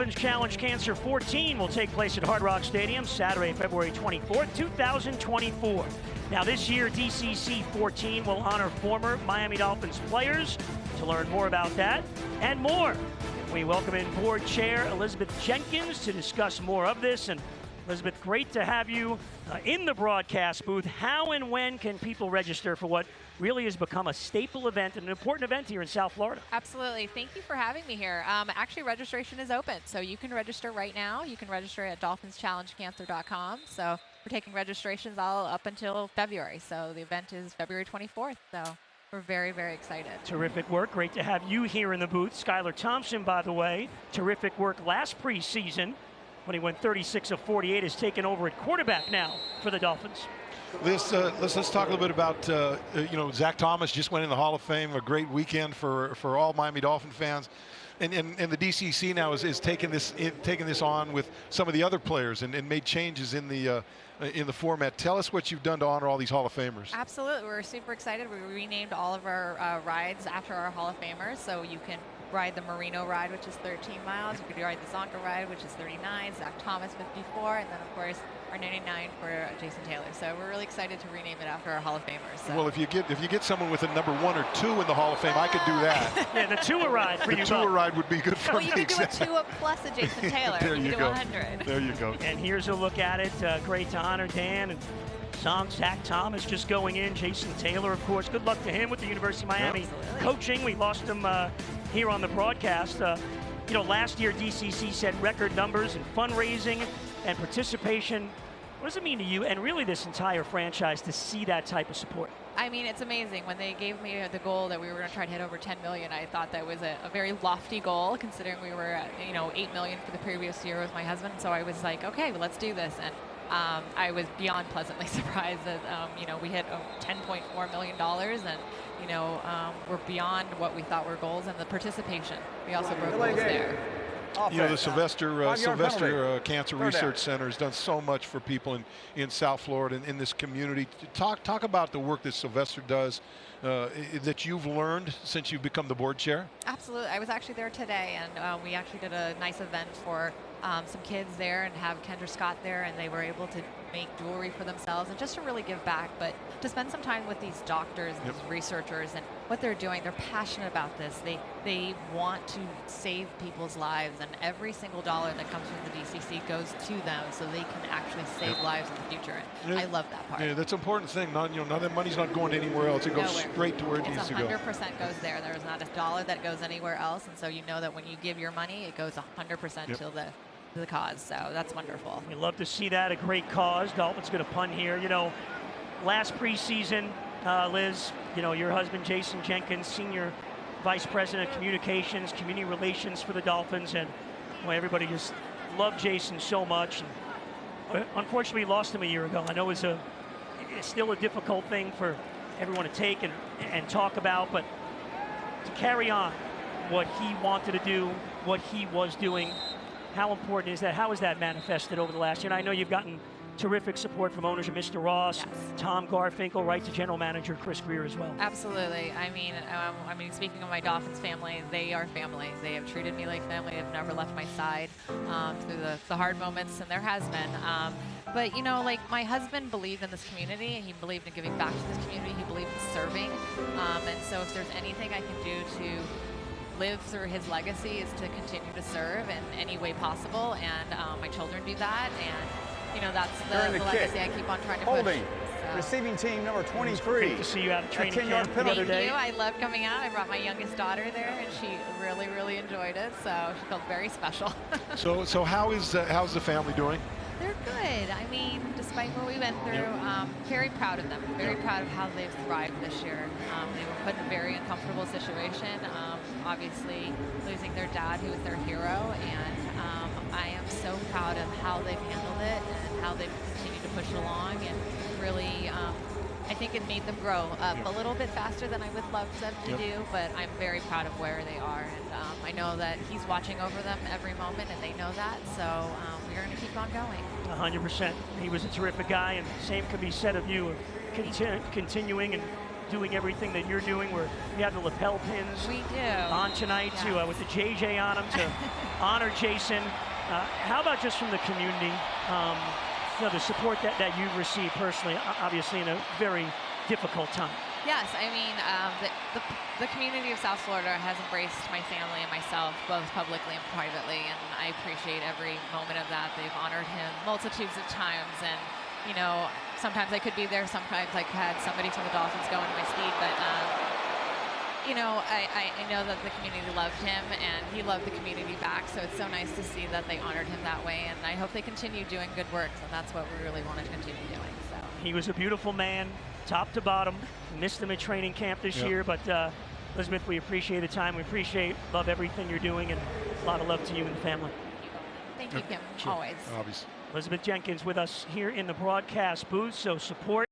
Dolphins Challenge Cancer 14 will take place at Hard Rock Stadium Saturday, February 24th, 2024. Now this year, DCC 14 will honor former Miami Dolphins players. To learn more about that and more, we welcome in board chair Elizabeth Jenkins to discuss more of this. And Elizabeth, great to have you in the broadcast booth. How and when can people register for what really has become a staple event and an important event here in South Florida? Absolutely. Thank you for having me here. Actually, registration is open, so you can register right now. You can register at DolphinsChallengeCancer.com. So we're taking registrations all up until February. So the event is February 24th. So we're very, very excited. Terrific work. Great to have you here in the booth. Skylar Thompson, by the way, terrific work last preseason when he went 36 of 48, has taken over at quarterback now for the Dolphins. Let's talk a little bit about Zach Thomas just went in the Hall of Fame. A great weekend for all Miami Dolphin fans, and the DCC now is taking this on with some of the other players and made changes in the format. Tell us what you've done to honor all these Hall of Famers. Absolutely, we're super excited. We renamed all of our rides after our Hall of Famers, so you can ride the Marino ride, which is 13 miles. You could ride the Zonka ride, which is 39. Zach Thomas, 54, and then of course our 99 for Jason Taylor. So we're really excited to rename it after our Hall of Famers. So. Well, if you get someone with a number 1 or 2 in the Hall of Fame, I could do that. Yeah, the tour ride for you. The tour ride would be good for me. Well, you could do a 2 up plus a Jason Taylor. There you go. 100. There you go. And here's a look at it. Great to honor Dan and Zach Thomas just going in. Jason Taylor, of course. Good luck to him with the University of Miami coaching. We lost him here on the broadcast. Last year DCC set record numbers in fundraising and participation. What does it mean to you and really this entire franchise to see that type of support? I mean, it's amazing. When they gave me the goal that we were going to try to hit over 10 million, I thought that was a very lofty goal, considering we were at 8 million for the previous year with my husband. So I was like, okay, well, let's do this. And I was beyond pleasantly surprised that we hit $10.4 million, and we're beyond what we thought were goals, and the participation. We also broke goals there. The Sylvester Cancer Research Center has done so much for people in South Florida and in this community. Talk about the work that Sylvester does that you've learned since you've become the board chair. Absolutely. I was actually there today, and we actually did a nice event for some kids there and have Kendra Scott there, and they were able to make jewelry for themselves and just to really give back, but to spend some time with these doctors and these researchers and what they're doing. They're passionate about this. They want to save people's lives, and every single dollar that comes from the DCC goes to them so they can actually save lives in the future. And I love that part. Yeah, that's an important thing. None of that money's not going anywhere else. It goes straight to where it needs to go. 100% goes there. There's not a dollar that goes anywhere else, and so you know that when you give your money, it goes 100% to the cause. So that's wonderful. We love to see that. A great cause. Dolphins going to punt here. Last preseason, Liz, your husband Jason Jenkins, senior vice president of communications, community relations for the Dolphins, and everybody just loved Jason so much. And unfortunately, we lost him a year ago. I know it's still a difficult thing for everyone to take and talk about, but to carry on what he wanted to do, what he was doing. How important is that? How has that manifested over the last year? And I know you've gotten terrific support from owners of Mr. Ross, Tom Garfinkel, right to general manager Chris Greer as well. Absolutely. I mean, speaking of my Dolphins family, they are family. They have treated me like family. They've never left my side through the hard moments, and there has been. But my husband believed in this community, and he believed in giving back to this community. He believed in serving, and so if there's anything I can do to live through his legacy is to continue to serve in any way possible, and my children do that, and that's the legacy I keep on trying to push. So. Receiving team number 23. Great to see you out of training camp the other day. Thank you. I love coming out. I brought my youngest daughter there, and she really, really enjoyed it. So she felt very special. So how's the family doing? They're good. I mean, despite what we went through, very proud of them. Very proud of how they've thrived this year. They were put in a very uncomfortable situation. Obviously, losing their dad, who was their hero, and I am so proud of how they've handled it and how they've continued to push it along. And really, I think it made them grow up a little bit faster than I would love them to do. But I'm very proud of where they are, and I know that he's watching over them every moment, and they know that. So we're going to keep on going. 100%. He was a terrific guy, and same could be said of you, continuing and doing everything that you're doing. We have the lapel pins We do. on tonight Yes. with the JJ on them to honor Jason. How about just from the community, the support that you've received personally, obviously in a very difficult time? Yes, I mean, the community of South Florida has embraced my family and myself, both publicly and privately, and I appreciate every moment of that. They've honored him multitudes of times, and, you know, sometimes I could be there, sometimes I had somebody from the Dolphins go into my speed, but, you know, I know that the community loved him, and he loved the community back, so it's so nice to see that they honored him that way, and I hope they continue doing good work, and that's what we really want to continue doing. So. He was a beautiful man, top to bottom. Missed him at training camp this year, but Elizabeth, we appreciate the time. We love everything you're doing, and a lot of love to you and the family. Thank you, Kim, always. Obviously. Elizabeth Jenkins with us here in the broadcast booth, so support